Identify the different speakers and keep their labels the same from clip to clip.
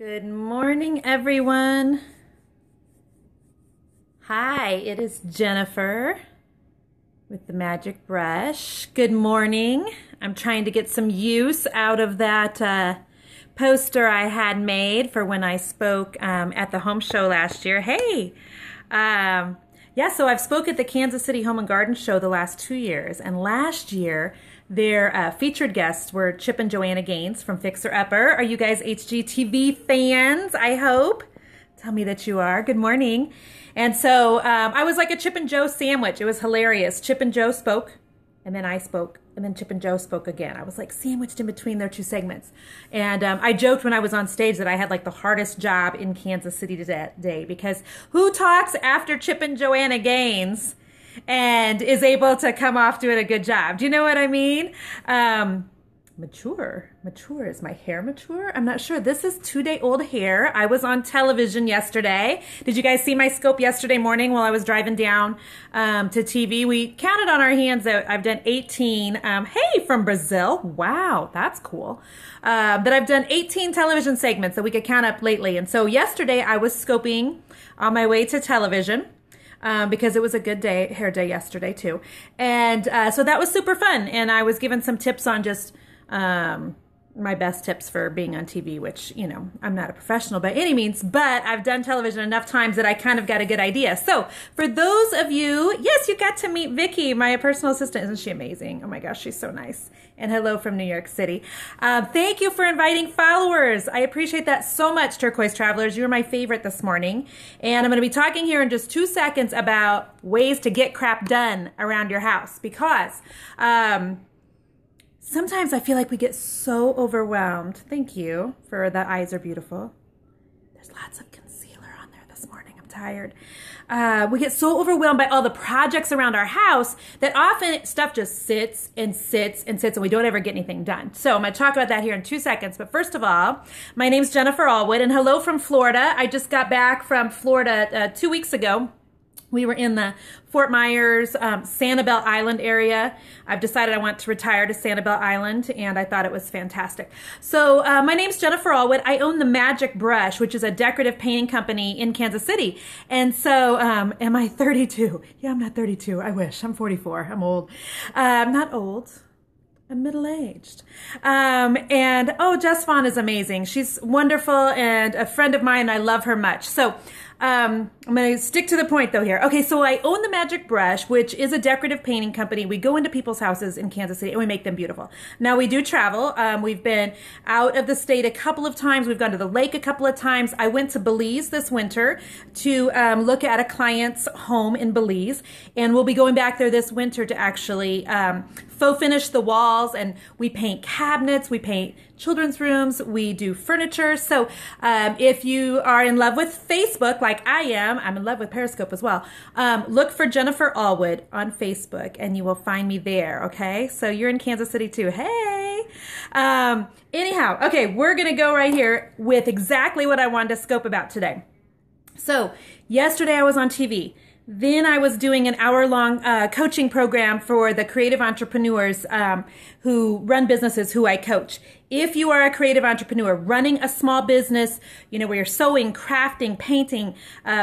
Speaker 1: Good morning, everyone. Hi, it is Jennifer with the magic brush. Good morning. I'm trying to get some use out of that poster I had made for when I spoke at the home show last year. Hey, so I've spoke at the Kansas City Home and Garden Show the last 2 years, and last year their featured guests were Chip and Joanna Gaines from Fixer Upper. Are you guys HGTV fans? I hope. Tell me that you are. Good morning. And so I was like a Chip and Joe sandwich. It was hilarious. Chip and Joe spoke, and then I spoke, and then Chip and Joe spoke again. I was like sandwiched in between their two segments. And I joked when I was on stage that I had like the hardest job in Kansas City today, because who talks after Chip and Joanna Gaines and is able to come off doing a good job? Do you know what I mean? Mature. Is my hair mature? I'm not sure. This is 2-day-old hair. I was on television yesterday. Did you guys see my scope yesterday morning while I was driving down to TV? We counted on our hands that I've done 18. Hey, from Brazil. Wow, that's cool. That I've done 18 television segments that we could count up lately. And so yesterday I was scoping on my way to television. Because it was a good hair day yesterday too. And so that was super fun. And I was given some tips on just my best tips for being on TV, which, you know, I'm not a professional by any means, but I've done television enough times that I kind of got a good idea. So for those of you, yes, you got to meet Vicky, my personal assistant. Isn't she amazing? Oh my gosh, she's so nice. And hello from New York City. Thank you for inviting followers. I appreciate that so much, Turquoise Travelers. You were my favorite this morning. And I'm going to be talking here in just 2 seconds about ways to get crap done around your house, because sometimes I feel like we get so overwhelmed. Thank you for the eyes are beautiful. There's lots of concealer on there this morning. I'm tired. We get so overwhelmed by all the projects around our house that often stuff just sits and sits and sits and we don't ever get anything done. So I'm going to talk about that here in 2 seconds. But first of all, my name's Jennifer Allwood, and hello from Florida. I just got back from Florida 2 weeks ago. We were in the Fort Myers, Sanibel Island area. I've decided I want to retire to Sanibel Island, and I thought it was fantastic. So my name's Jennifer Allwood. I own the Magic Brush, which is a decorative painting company in Kansas City. And so, am I 32? Yeah, I'm not 32. I wish. I'm 44. I'm old. I'm not old. I'm middle-aged. And, oh, Jess Vaughn is amazing. She's wonderful and a friend of mine. I love her much. So I'm going to stick to the point, though, here. Okay, so I own the Magic Brush, which is a decorative painting company. We go into people's houses in Kansas City, and we make them beautiful. Now, we do travel. We've been out of the state a couple of times. We've gone to the lake a couple of times. I went to Belize this winter to look at a client's home in Belize, and we'll be going back there this winter to actually faux finish the walls, and we paint cabinets, we paint children's rooms, we do furniture. So if you are in love with Facebook like I am, I'm in love with Periscope as well, look for Jennifer Allwood on Facebook and you will find me there, okay? So you're in Kansas City too. Hey! Anyhow, okay, we're going to go right here with exactly what I wanted to scope about today. So yesterday I was on TV. Then I was doing an hour-long coaching program for the creative entrepreneurs who run businesses who I coach. If you are a creative entrepreneur running a small business, you know, where you're sewing, crafting, painting,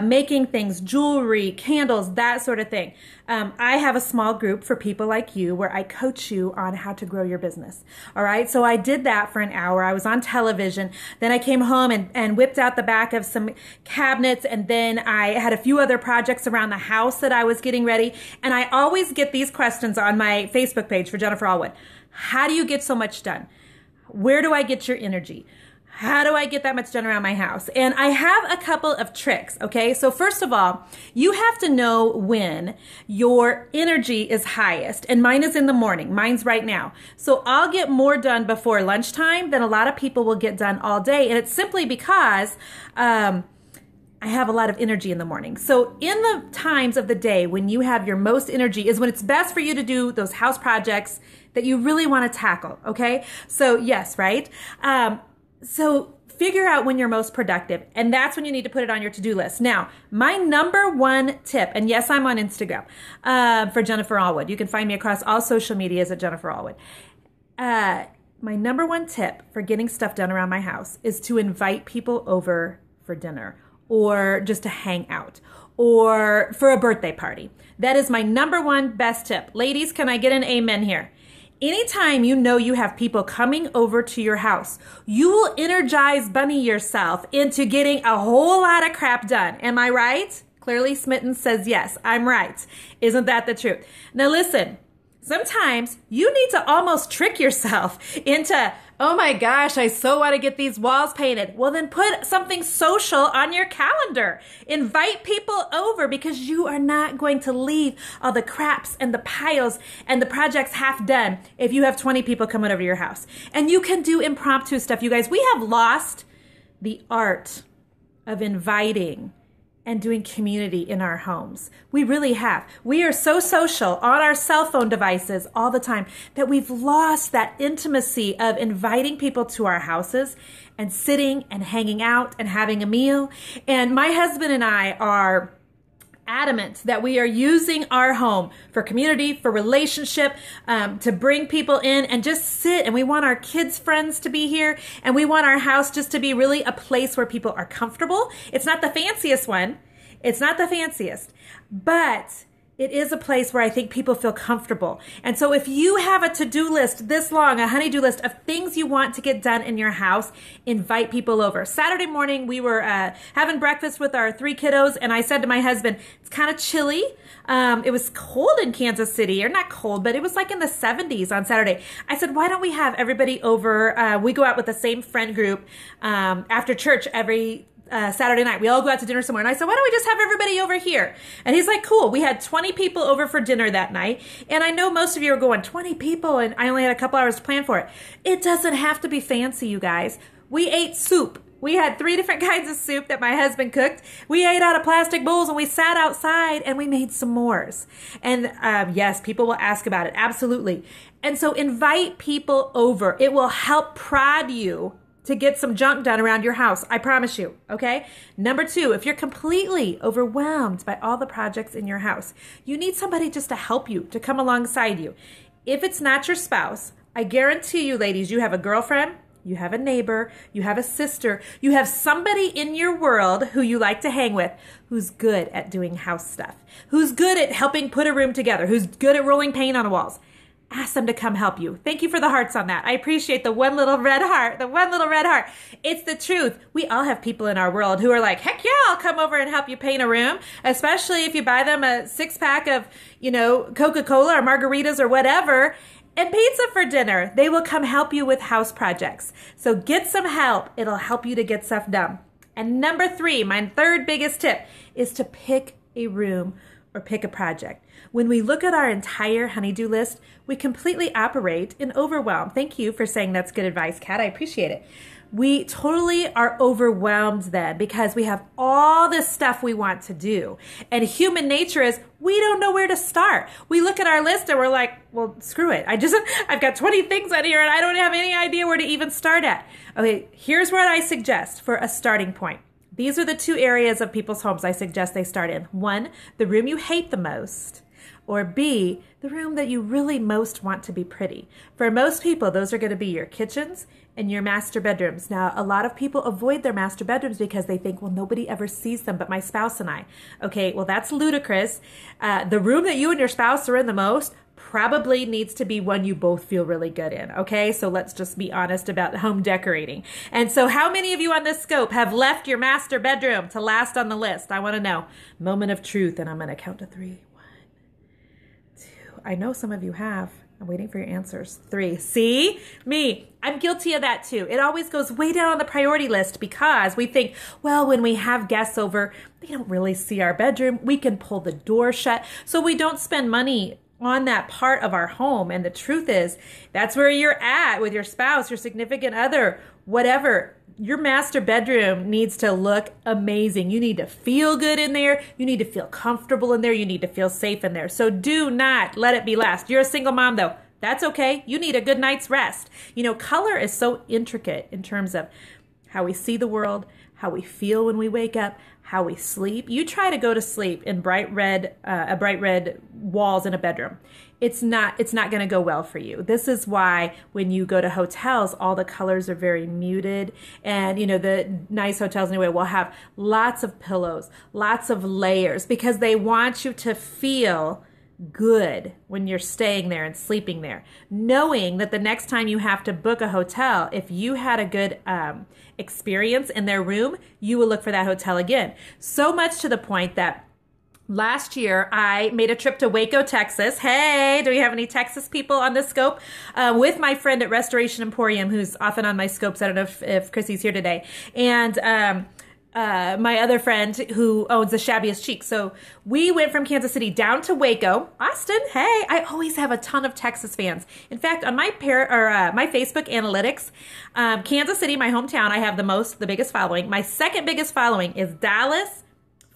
Speaker 1: making things, jewelry, candles, that sort of thing, I have a small group for people like you where I coach you on how to grow your business. All right. So I did that for an hour. I was on television. Then I came home and whipped out the back of some cabinets. And then I had a few other projects around the house that I was getting ready. And I always get these questions on my Facebook page for Jennifer Allwood. How do you get so much done? Where do I get your energy? How do I get that much done around my house? And I have a couple of tricks, okay? So first of all, you have to know when your energy is highest. And mine is in the morning. Mine's right now. So I'll get more done before lunchtime than a lot of people will get done all day. And it's simply because I have a lot of energy in the morning. So in the times of the day when you have your most energy is when it's best for you to do those house projects that you really want to tackle, okay? So yes, right? So figure out when you're most productive, and that's when you need to put it on your to-do list. Now, my number one tip, and yes, I'm on Instagram for Jennifer Allwood. You can find me across all social medias at Jennifer Allwood. my number one tip for getting stuff done around my house is to invite people over for dinner or just to hang out or for a birthday party. That is my number one best tip. Ladies, can I get an amen here? Anytime you know you have people coming over to your house, you will energize bunny yourself into getting a whole lot of crap done. Am I right? Clearly Smitten says yes, I'm right. Isn't that the truth? Now listen, sometimes you need to almost trick yourself into, oh my gosh, I so want to get these walls painted. Well, then put something social on your calendar. Invite people over because you are not going to leave all the craps and the piles and the projects half done if you have 20 people coming over to your house. And you can do impromptu stuff. You guys, we have lost the art of inviting and doing community in our homes. We really have. We are so social on our cell phone devices all the time that we've lost that intimacy of inviting people to our houses and sitting and hanging out and having a meal. And my husband and I are adamant that we are using our home for community, for relationship, to bring people in and just sit. And we want our kids' friends to be here. And we want our house just to be really a place where people are comfortable. It's not the fanciest one. It's not the fanciest, but it is a place where I think people feel comfortable. And so if you have a to-do list this long, a honey-do list of things you want to get done in your house, invite people over. Saturday morning, we were having breakfast with our 3 kiddos, and I said to my husband, it's kind of chilly. It was cold in Kansas City, or not cold, but it was like in the 70s on Saturday. I said, why don't we have everybody over? We go out with the same friend group after church every Saturday night. We all go out to dinner somewhere. And I said, why don't we just have everybody over here? And he's like, cool. We had 20 people over for dinner that night. And I know most of you are going, 20 people, and I only had a couple hours to plan for it. It doesn't have to be fancy, you guys. We ate soup. We had 3 different kinds of soup that my husband cooked. We ate out of plastic bowls and we sat outside and we made s'mores. And yes, people will ask about it. Absolutely. And so invite people over. It will help prod you to get some junk done around your house. I promise you, okay? Number 2, if you're completely overwhelmed by all the projects in your house, you need somebody just to help you, to come alongside you. If it's not your spouse, I guarantee you, ladies, you have a girlfriend, you have a neighbor, you have a sister, you have somebody in your world who you like to hang with who's good at doing house stuff, who's good at helping put a room together, who's good at rolling paint on the walls. Ask them to come help you. Thank you for the hearts on that. I appreciate the one little red heart, the one little red heart. It's the truth. We all have people in our world who are like, heck yeah, I'll come over and help you paint a room, especially if you buy them a 6-pack of, Coca-Cola or margaritas or whatever, and pizza for dinner. They will come help you with house projects. So get some help. It'll help you to get stuff done. And number 3, my third biggest tip is to pick a room or pick a project. When we look at our entire honey-do list, we completely operate in overwhelm. Thank you for saying that's good advice, Kat. I appreciate it. We totally are overwhelmed then because we have all this stuff we want to do. And human nature is we don't know where to start. We look at our list and we're like, well, screw it. I've got 20 things on here and I don't have any idea where to even start at. Okay, here's what I suggest for a starting point. These are the 2 areas of people's homes I suggest they start in. 1, the room you hate the most, or B, the room that you really most want to be pretty. For most people, those are going to be your kitchens and your master bedrooms. Now, a lot of people avoid their master bedrooms because they think, well, nobody ever sees them but my spouse and I. Okay, well, that's ludicrous. The room that you and your spouse are in the most probably needs to be one you both feel really good in, okay? So let's just be honest about home decorating. And so how many of you on this scope have left your master bedroom to last on the list? I want to know. Moment of truth, and I'm going to count to 3. 1, 2. I know some of you have. I'm waiting for your answers. 3. See? Me. I'm guilty of that too. It always goes way down on the priority list because we think, well, when we have guests over, they don't really see our bedroom. We can pull the door shut. So we don't spend money on that part of our home. And the truth is, that's where you're at with your spouse, your significant other, whatever. Your master bedroom needs to look amazing. You need to feel good in there. You need to feel comfortable in there. You need to feel safe in there. So do not let it be last. You're a single mom though. That's okay. You need a good night's rest. Color is so intricate in terms of how we see the world, how we feel when we wake up, how we sleep. You try to go to sleep in a bright red walls in a bedroom. It's not going to go well for you. This is why when you go to hotels, all the colors are very muted. And, the nice hotels anyway will have lots of pillows, lots of layers, because they want you to feel good when you're staying there and sleeping there, knowing that the next time you have to book a hotel, if you had a good experience in their room, you will look for that hotel again. So much to the point that last year, I made a trip to Waco, Texas. Hey, do we have any Texas people on this scope? With my friend at Restoration Emporium, who's often on my scopes. I don't know if Chrissy's here today. And my other friend who owns the Shabbiest Cheek. So we went from Kansas City down to Waco. Austin, hey, I always have a ton of Texas fans. In fact, on my my Facebook analytics, Kansas City, my hometown, I have the biggest following. My second biggest following is Dallas,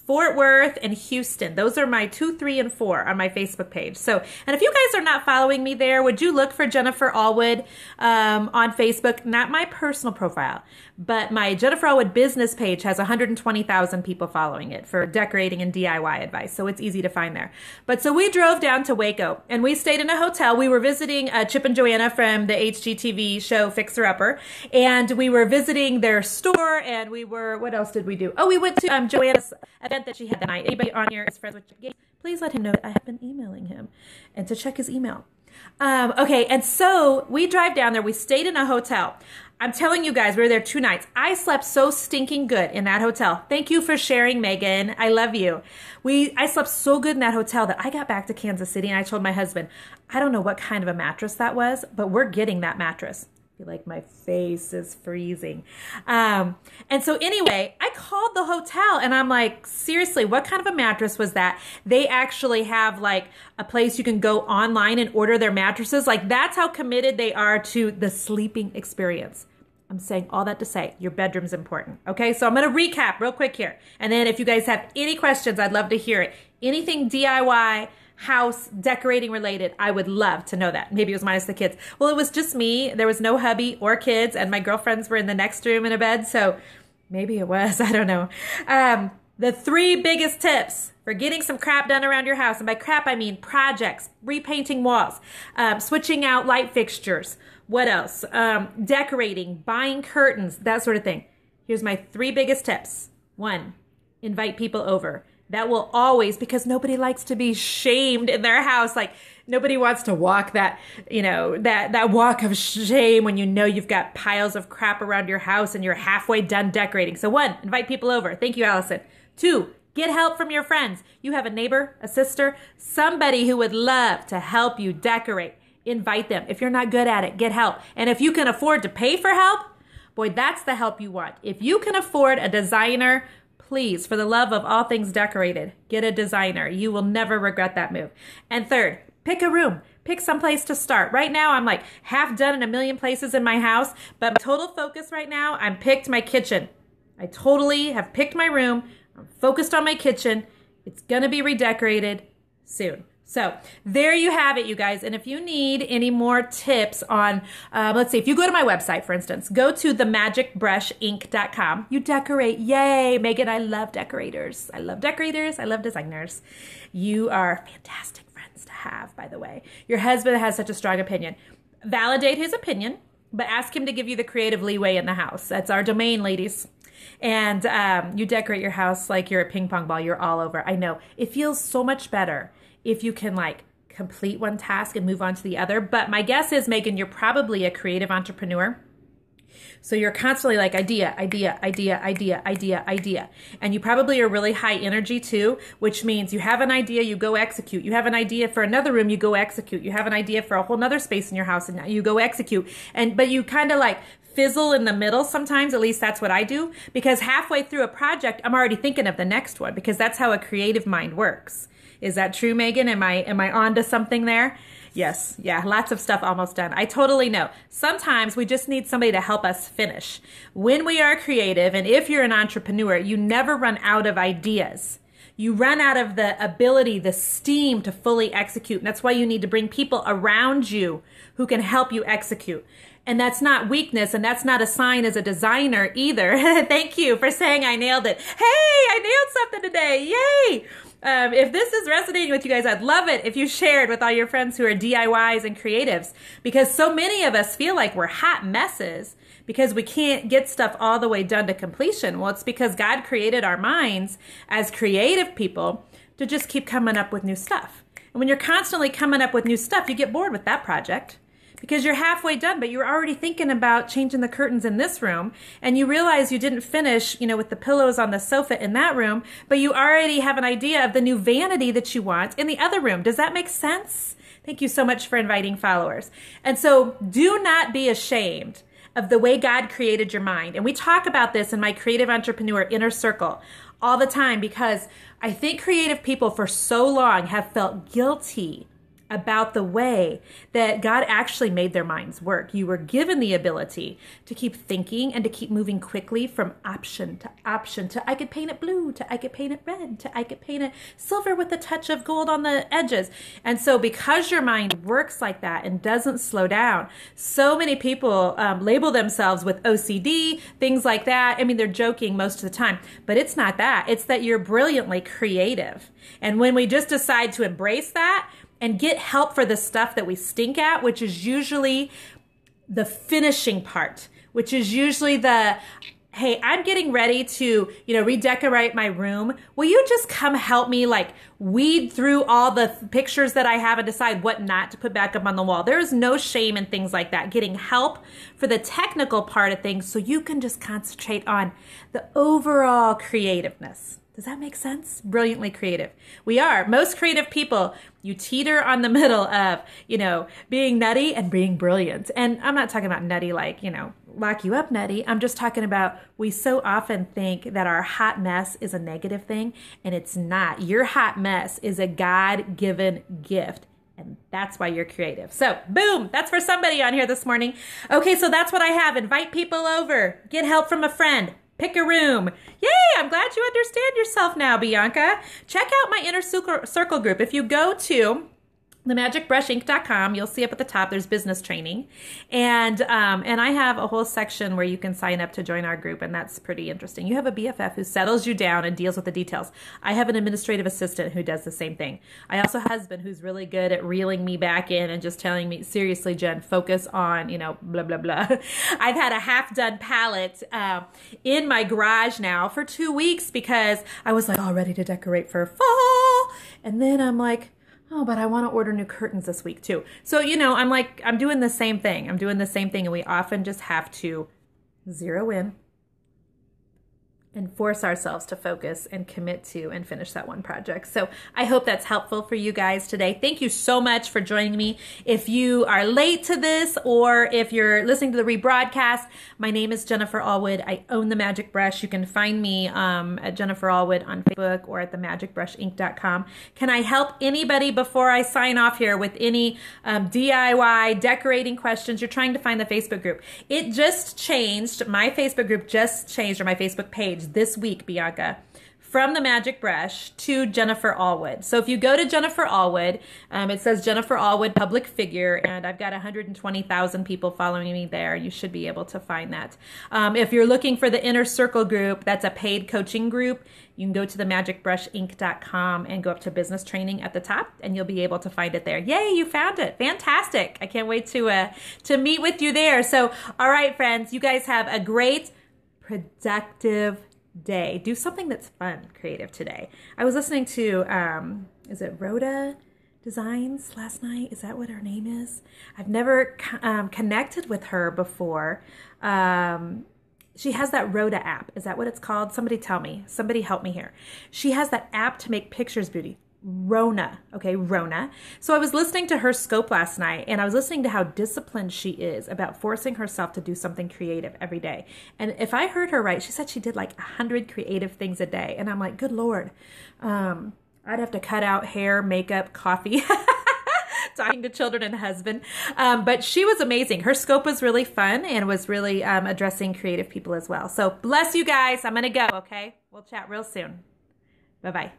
Speaker 1: Fort Worth, and Houston. Those are my 2, 3, and 4 on my Facebook page. So, and if you guys are not following me there, would you look for Jennifer Allwood on Facebook? Not my personal profile, but my Jennifer Allwood business page has 120,000 people following it for decorating and DIY advice. So it's easy to find there. But so we drove down to Waco and we stayed in a hotel. We were visiting Chip and Joanna from the HGTV show Fixer Upper. And we were visiting their store and what else did we do? Oh, we went to Joanna's event that she had that night. Anybody on here is friends with Chip Gates, please let him know that I have been emailing him and to check his email. Okay, and so we drive down there. We stayed in a hotel. I'm telling you guys, we were there 2 nights. I slept so stinking good in that hotel. Thank you for sharing, Megan. I love you. I slept so good in that hotel that I got back to Kansas City and I told my husband, I don't know what kind of a mattress that was, but we're getting that mattress. I feel like my face is freezing. And so anyway, I called the hotel and I'm like, seriously, what kind of a mattress was that? They actually have like a place you can go online and order their mattresses. Like that's how committed they are to the sleeping experience. I'm saying all that to say your bedroom's important. Okay, so I'm going to recap real quick here. And then if you guys have any questions, I'd love to hear it. Anything DIY, house, decorating related, I would love to know that. Maybe it was minus the kids. Well, it was just me. There was no hubby or kids, and my girlfriends were in the next room in a bed, so maybe it was. I don't know. The 3 biggest tips for getting some crap done around your house, and by crap I mean projects, repainting walls, switching out light fixtures. What else? Decorating, buying curtains, that sort of thing. Here's my 3 biggest tips. 1, invite people over. That will always, because nobody likes to be shamed in their house. Like nobody wants to walk that, that walk of shame when you've got piles of crap around your house and you're halfway done decorating. So 1, invite people over. Thank you, Allison. 2, get help from your friends. You have a neighbor, a sister, somebody who would love to help you decorate. Invite them. If you're not good at it, get help. And if you can afford to pay for help, boy, that's the help you want. If you can afford a designer, please, for the love of all things decorated, get a designer. You will never regret that move. And 3rd, pick a room. Pick some place to start. Right now, I'm like half done in a million places in my house, but my total focus right now, I'm picked my kitchen. I totally have picked my room. I'm focused on my kitchen. It's going to be redecorated soon. So there you have it, you guys. And if you need any more tips on, let's see, if you go to my website, for instance, go to themagicbrushink.com. You decorate. Yay, Megan, I love decorators. I love decorators. I love designers. You are fantastic friends to have, by the way. Your husband has such a strong opinion. Validate his opinion, but ask him to give you the creative leeway in the house. That's our domain, ladies. And you decorate your house like you're a ping pong ball. You're all over. I know. It feels so much better if you can like complete one task and move on to the other. But my guess is, Megan, you're probably a creative entrepreneur. So you're constantly like idea. And you probably are really high energy too, which means you have an idea, you go execute. You have an idea for another room, you go execute. You have an idea for a whole nother space in your house and you go execute. But you kind of like fizzle in the middle sometimes. At least that's what I do, because halfway through a project, I'm already thinking of the next one, because that's how a creative mind works. Is that true, Megan? Am I on to something there? Yes. Yeah. Lots of stuff almost done. I totally know. Sometimes we just need somebody to help us finish. When we are creative, and if you're an entrepreneur, you never run out of ideas. You run out of the ability, the steam to fully execute. And that's why you need to bring people around you who can help you execute. And that's not weakness, and that's not a sign as a designer either. Thank you for saying I nailed it. Hey, I nailed something today. Yay! If this is resonating with you guys, I'd love it if you shared with all your friends who are DIYs and creatives, because so many of us feel like we're hot messes because we can't get stuff all the way done to completion. Well, it's because God created our minds as creative people to just keep coming up with new stuff. And when you're constantly coming up with new stuff, you get bored with that project because you're halfway done, but you're already thinking about changing the curtains in this room, and you realize you didn't finish, with the pillows on the sofa in that room, but you already have an idea of the new vanity that you want in the other room. Does that make sense? Thank you so much for inviting followers. And so do not be ashamed of the way God created your mind. And we talk about this in my Creative Entrepreneur Inner Circle all the time, because I think creative people for so long have felt guilty about the way that God actually made their minds work. You were given the ability to keep thinking and to keep moving quickly from option to I could paint it blue, to I could paint it red, to I could paint it silver with a touch of gold on the edges. And so because your mind works like that and doesn't slow down, so many people label themselves with OCD, things like that. I mean, they're joking most of the time, but it's not that. It's that you're brilliantly creative. And when we just decide to embrace that, and get help for the stuff that we stink at, which is usually the finishing part, which is usually the, hey, I'm getting ready to, redecorate my room. Will you just come help me weed through all the pictures that I have and decide what not to put back up on the wall? There is no shame in things like that. Getting help for the technical part of things so you can just concentrate on the overall creativeness. Does that make sense? Brilliantly creative. We are. Most creative people, you teeter on the middle of, being nutty and being brilliant. And I'm not talking about nutty lock you up nutty. I'm just talking about we so often think that our hot mess is a negative thing, and it's not. Your hot mess is a God-given gift. And that's why you're creative. So, boom, that's for somebody on here this morning. Okay, so that's what I have. Invite people over. Get help from a friend. Pick a room. Yay, I'm glad you understand yourself now, Bianca. Check out my Inner Circle group. If you go to themagicbrushinc.com, you'll see up at the top there's business training, and I have a whole section where you can sign up to join our group, and that's pretty interesting. You have a BFF who settles you down and deals with the details. I have an administrative assistant who does the same thing. I also have a husband who's really good at reeling me back in and just telling me, seriously, Jen, focus on, blah, blah, blah. I've had a half-done palette in my garage now for 2 weeks because I was all ready to decorate for fall, and then I'm like, oh, but I want to order new curtains this week too. So, I'm doing the same thing. And we often just have to zero in and force ourselves to focus and commit to and finish that one project. So I hope that's helpful for you guys today. Thank you so much for joining me. If you are late to this, or if you're listening to the rebroadcast, my name is Jennifer Allwood. I own The Magic Brush. You can find me at Jennifer Allwood on Facebook or at themagicbrushinc.com. Can I help anybody before I sign off here with any DIY decorating questions? You're trying to find the Facebook group. It just changed. My Facebook group just changed, or my Facebook page this week, Bianca, from The Magic Brush to Jennifer Allwood. So if you go to Jennifer Allwood, it says Jennifer Allwood public figure, and I've got 120,000 people following me there. You should be able to find that. If you're looking for the Inner Circle group, that's a paid coaching group. You can go to themagicbrushinc.com and go up to business training at the top, and you'll be able to find it there. Yay, you found it. Fantastic. I can't wait to meet with you there. So, all right, friends, you guys have a great, productive day. Do something that's fun, creative today. I was listening to, is it Rhoda Designs last night? Is that what her name is? I've never connected with her before. She has that Rhoda app. Is that what it's called? Somebody tell me. Somebody help me here. She has that app to make pictures, beauty. Rona. Okay, Rona. So I was listening to her scope last night, and I was listening to how disciplined she is about forcing herself to do something creative every day. And if I heard her right, she said she did 100 creative things a day. And I'm like, good Lord. I'd have to cut out hair, makeup, coffee, talking to children and husband. But she was amazing. Her scope was really fun and was really addressing creative people as well. So bless you guys. I'm going to go, okay? We'll chat real soon. Bye-bye.